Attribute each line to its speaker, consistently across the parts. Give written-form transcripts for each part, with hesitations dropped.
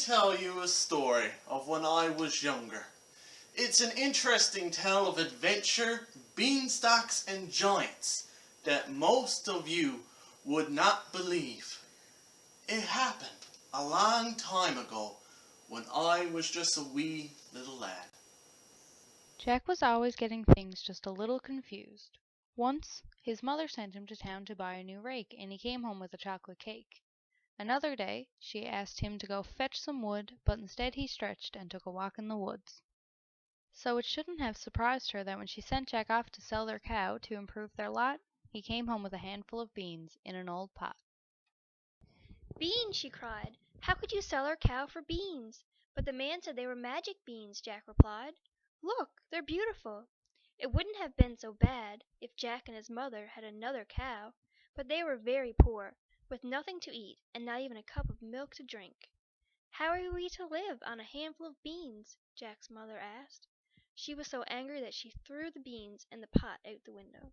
Speaker 1: tell you a story of when I was younger. It's an interesting tale of adventure, beanstalks, and giants that most of you would not believe. It happened a long time ago when I was just a wee little lad.
Speaker 2: Jack was always getting things just a little confused. Once, his mother sent him to town to buy a new rake, and he came home with a chocolate cake. Another day, she asked him to go fetch some wood, but instead he stretched and took a walk in the woods. So it shouldn't have surprised her that when she sent Jack off to sell their cow to improve their lot, he came home with a handful of beans in an old pot.
Speaker 3: "Beans!" she cried. "How could you sell our cow for beans?" "But the man said they were magic beans," Jack replied. "Look, they're beautiful." It wouldn't have been so bad if Jack and his mother had another cow, but they were very poor, with nothing to eat and not even a cup of milk to drink. "How are we to live on a handful of beans?" Jack's mother asked. She was so angry that she threw the beans and the pot out the window.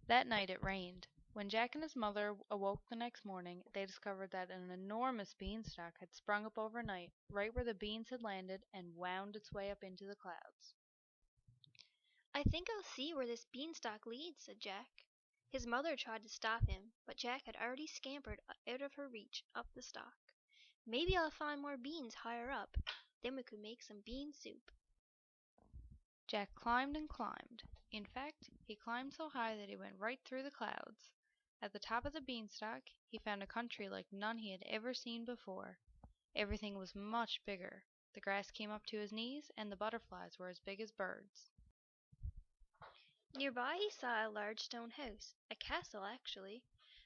Speaker 2: That night it rained. When Jack and his mother awoke the next morning, they discovered that an enormous beanstalk had sprung up overnight, right where the beans had landed, and wound its way up into the clouds.
Speaker 3: "I think I'll see where this beanstalk leads," said Jack. His mother tried to stop him, but Jack had already scampered out of her reach up the stalk. "Maybe I'll find more beans higher up. Then we could make some bean soup."
Speaker 2: Jack climbed and climbed. In fact, he climbed so high that he went right through the clouds. At the top of the beanstalk, he found a country like none he had ever seen before. Everything was much bigger. The grass came up to his knees, and the butterflies were as big as birds.
Speaker 3: Nearby he saw a large stone house, a castle actually.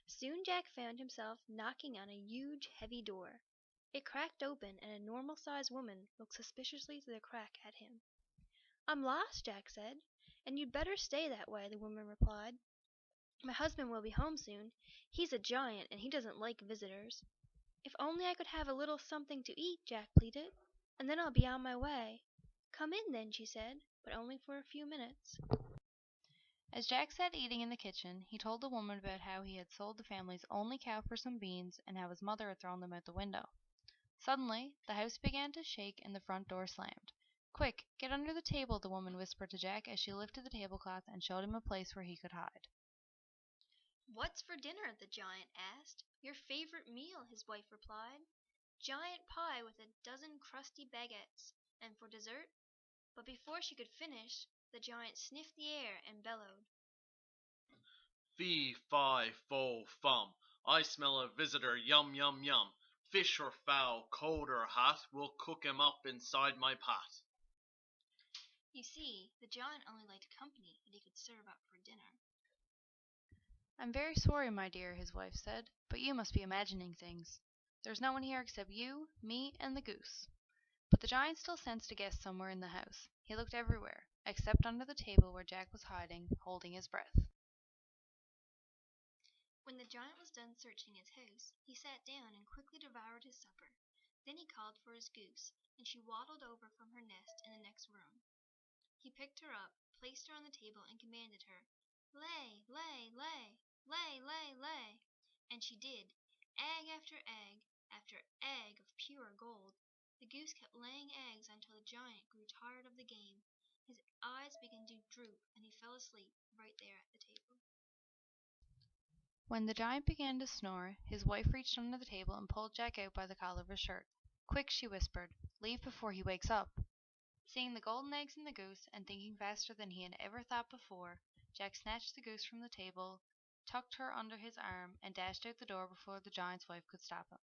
Speaker 3: Soon Jack found himself knocking on a huge, heavy door. It cracked open, and a normal-sized woman looked suspiciously through the crack at him. "I'm lost," Jack said. "And you'd better stay that way," the woman replied. "My husband will be home soon. He's a giant, and he doesn't like visitors." "If only I could have a little something to eat," Jack pleaded, "and then I'll be on my way." "Come in, then," she said, but only for a few minutes.
Speaker 2: As Jack sat eating in the kitchen, he told the woman about how he had sold the family's only cow for some beans, and how his mother had thrown them out the window. Suddenly, the house began to shake and the front door slammed. "Quick, get under the table," the woman whispered to Jack as she lifted the tablecloth and showed him a place where he could hide.
Speaker 3: "What's for dinner?" the giant asked. "Your favorite meal," his wife replied. "Giant pie with a dozen crusty baguettes. And for dessert—" But before she could finish, the giant sniffed the air and bellowed.
Speaker 1: Fee, fi, fo, fum. I smell a visitor, yum, yum, yum. Fish or fowl, cold or hot, we'll cook him up inside my pot.
Speaker 3: You see, the giant only liked company that he could serve up for dinner.
Speaker 2: "I'm very sorry, my dear," his wife said, "but you must be imagining things. There's no one here except you, me, and the goose." But the giant still sensed a guest somewhere in the house. He looked everywhere, except under the table where Jack was hiding, holding his breath.
Speaker 3: When the giant was done searching his house, he sat down and quickly devoured his supper. Then he called for his goose, and she waddled over from her nest in the next room. He picked her up, placed her on the table, and commanded her, "Lay, lay, lay, lay, lay, lay." And she did, egg after egg of pure gold. The goose kept laying eggs until the giant grew tired of the game. His eyes began to droop, and he fell asleep right there at the table.
Speaker 2: When the giant began to snore, his wife reached under the table and pulled Jack out by the collar of his shirt. "Quick," she whispered, "leave before he wakes up." Seeing the golden eggs in the goose, and thinking faster than he had ever thought before, Jack snatched the goose from the table, tucked her under his arm, and dashed out the door before the giant's wife could stop him.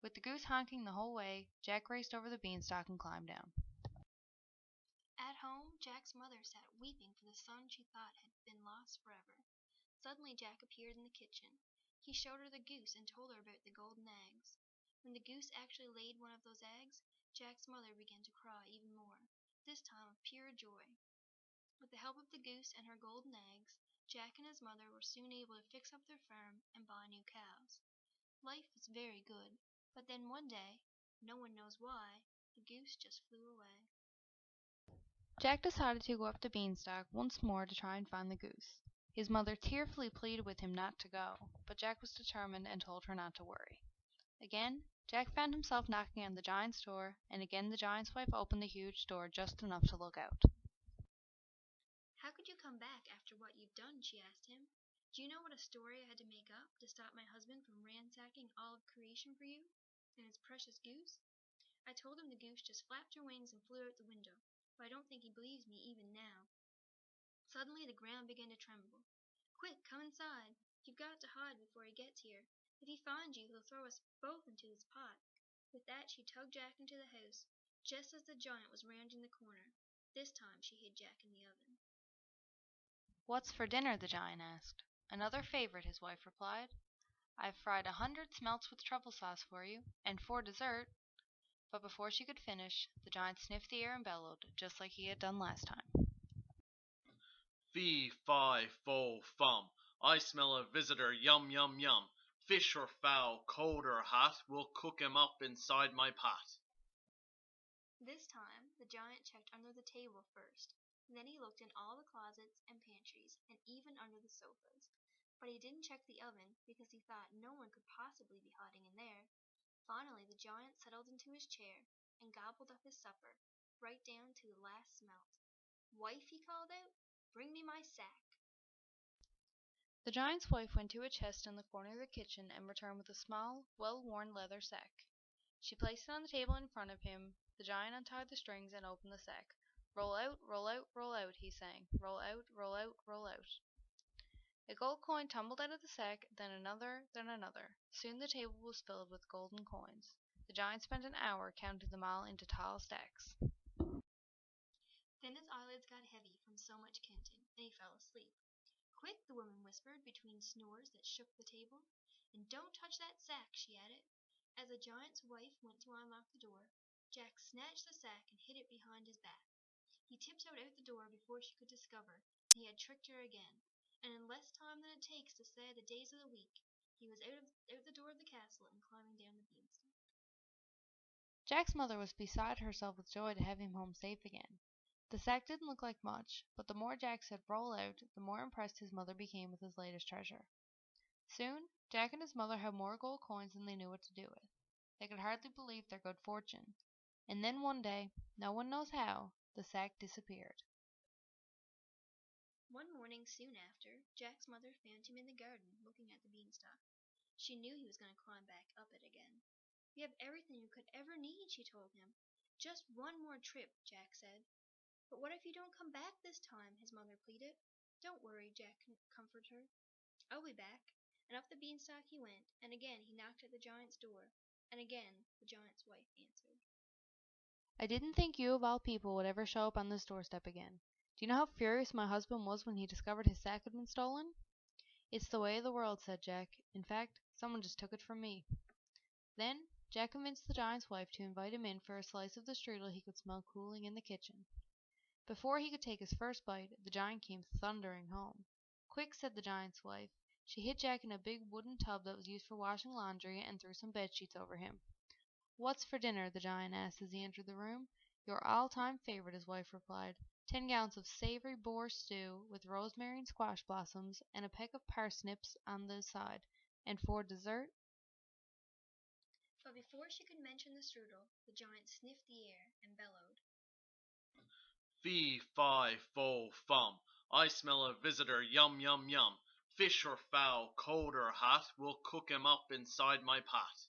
Speaker 2: With the goose honking the whole way, Jack raced over the beanstalk and climbed down.
Speaker 3: At home, Jack's mother sat weeping for the son she thought had been lost forever. Suddenly Jack appeared in the kitchen. He showed her the goose and told her about the golden eggs. When the goose actually laid one of those eggs, Jack's mother began to cry even more, this time of pure joy. With the help of the goose and her golden eggs, Jack and his mother were soon able to fix up their farm and buy new cows. Life was very good, but then one day, no one knows why, the goose just flew away.
Speaker 2: Jack decided to go up the beanstalk once more to try and find the goose. His mother tearfully pleaded with him not to go, but Jack was determined and told her not to worry. Again, Jack found himself knocking on the giant's door, and again the giant's wife opened the huge door just enough to look out.
Speaker 3: How could you come back after what you've done? She asked him. Do you know what a story I had to make up to stop my husband from ransacking all of creation for you and his precious goose? I told him the goose just flapped her wings and flew out the window, but I don't think he believes me even now. Suddenly the ground began to tremble. Quick, come inside. You've got to hide before he gets here. If he finds you, he'll throw us both into this pot. With that, she tugged Jack into the house, just as the giant was rounding the corner. This time she hid Jack in the oven.
Speaker 2: What's for dinner? The giant asked. Another favorite, his wife replied. I've fried 100 smelts with truffle sauce for you, and for dessert. But before she could finish, the giant sniffed the air and bellowed, just like he had done last time.
Speaker 1: Fee, fi, fo, fum. I smell a visitor, yum, yum, yum. Fish or fowl, cold or hot, we'll cook him up inside my pot.
Speaker 3: This time, the giant checked under the table first, and then he looked in all the closets and pantries, and even under the sofas. But he didn't check the oven, because he thought no one could possibly be hiding in there. Finally, the giant settled into his chair, and gobbled up his supper, right down to the last smelt. Wife, he called out, bring me my sack.
Speaker 2: The giant's wife went to a chest in the corner of the kitchen and returned with a small, well-worn leather sack. She placed it on the table in front of him. The giant untied the strings and opened the sack. Roll out, roll out, roll out, he sang. Roll out, roll out, roll out. A gold coin tumbled out of the sack, then another, then another. Soon the table was filled with golden coins. The giant spent an hour counting them all into tall stacks.
Speaker 3: Then his eyelids got heavy from so much counting, and he fell asleep. Quick, the woman whispered between snores that shook the table. And don't touch that sack, she added. As the giant's wife went to unlock the door, Jack snatched the sack and hid it behind his back. He tiptoed out the door before she could discover he had tricked her again, and in less time than it takes to say the days of the week, he was out the door of the castle and climbing down the beanstalk.
Speaker 2: Jack's mother was beside herself with joy to have him home safe again. The sack didn't look like much, but the more Jack said roll out, the more impressed his mother became with his latest treasure. Soon, Jack and his mother had more gold coins than they knew what to do with. They could hardly believe their good fortune. And then one day, no one knows how, the sack disappeared.
Speaker 3: One morning soon after, Jack's mother found him in the garden looking at the beanstalk. She knew he was going to climb back up it again. We have everything you could ever need, she told him. Just one more trip, Jack said. But what if you don't come back this time? His mother pleaded. Don't worry, Jack comforted her. I'll be back. And up the beanstalk he went, and again he knocked at the giant's door, and again the giant's wife answered.
Speaker 2: I didn't think you of all people would ever show up on this doorstep again. Do you know how furious my husband was when he discovered his sack had been stolen? It's the way of the world, said Jack. In fact, someone just took it from me. Then Jack convinced the giant's wife to invite him in for a slice of the strudel he could smell cooling in the kitchen. Before he could take his first bite, the giant came thundering home. Quick, said the giant's wife. She hid Jack in a big wooden tub that was used for washing laundry and threw some bed sheets over him. What's for dinner? The giant asked as he entered the room. Your all-time favorite, his wife replied. 10 gallons of savory boar stew with rosemary and squash blossoms and a peck of parsnips on the side. And for dessert?
Speaker 3: But before she could mention the strudel, the giant sniffed the air and bellowed.
Speaker 1: Fee, fi, fo, fum. I smell a visitor, yum, yum, yum. Fish or fowl, cold or hot, we'll cook him up inside my pot.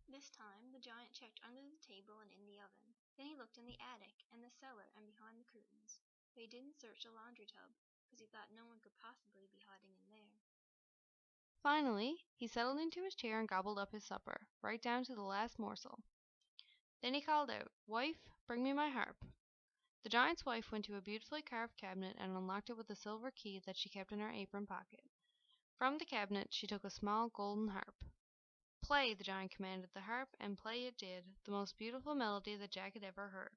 Speaker 3: This time the giant checked under the table and in the oven. Then he looked in the attic and the cellar and behind the curtains. But he didn't search the laundry tub, because he thought no one could possibly be hiding in there.
Speaker 2: Finally, he settled into his chair and gobbled up his supper, right down to the last morsel. Then he called out, Wife, bring me my harp. The giant's wife went to a beautifully carved cabinet and unlocked it with a silver key that she kept in her apron pocket. From the cabinet she took a small golden harp. Play, the giant commanded the harp, and play it did, the most beautiful melody that Jack had ever heard.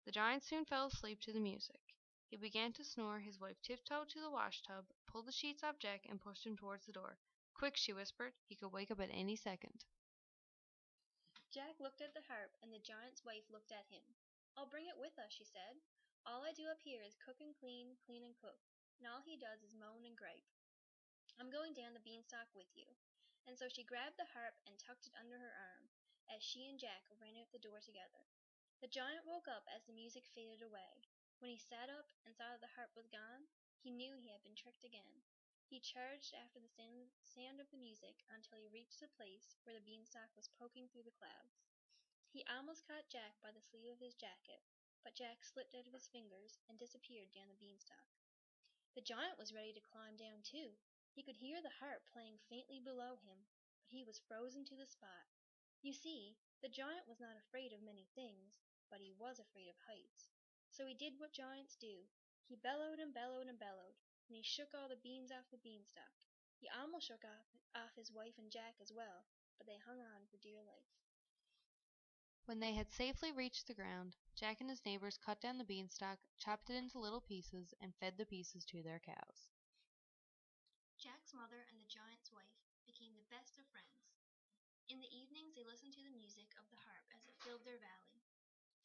Speaker 2: The giant soon fell asleep to the music. He began to snore. His wife tiptoed to the wash-tub, pulled the sheets off Jack, and pushed him towards the door. Quick, she whispered. He could wake up at any second.
Speaker 3: Jack looked at the harp, and the giant's wife looked at him. I'll bring it with us, she said. All I do up here is cook and clean, clean and cook, and all he does is moan and gripe. I'm going down the beanstalk with you. and so she grabbed the harp and tucked it under her arm, as she and Jack ran out the door together. The giant woke up as the music faded away. When he sat up and saw that the harp was gone, he knew he had been tricked again. He charged after the sound of the music until he reached the place where the beanstalk was poking through the clouds. He almost caught Jack by the sleeve of his jacket, but Jack slipped out of his fingers and disappeared down the beanstalk. The giant was ready to climb down too. He could hear the harp playing faintly below him, but he was frozen to the spot. You see, the giant was not afraid of many things, but he was afraid of heights. So he did what giants do. He bellowed and bellowed and bellowed, and he shook all the beans off the beanstalk. He almost shook off his wife and Jack as well, but they hung on for dear life.
Speaker 2: When they had safely reached the ground, Jack and his neighbors cut down the beanstalk, chopped it into little pieces, and fed the pieces to their cows.
Speaker 3: Jack's mother and the giant's wife became the best of friends. In the evenings they listened to the music of the harp as it filled their valley.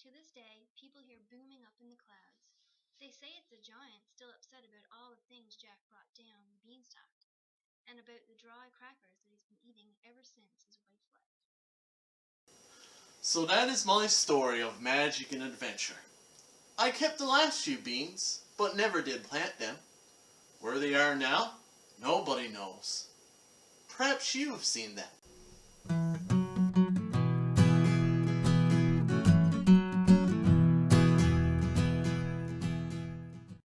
Speaker 3: To this day, people hear booming up in the clouds. They say it's the giant still upset about all the things Jack brought down the beanstalk, and about the dry crackers that he's been eating ever since his wife left.
Speaker 1: So that is my story of magic and adventure. I kept the last few beans, but never did plant them. Where they are now, nobody knows. Perhaps you have seen them.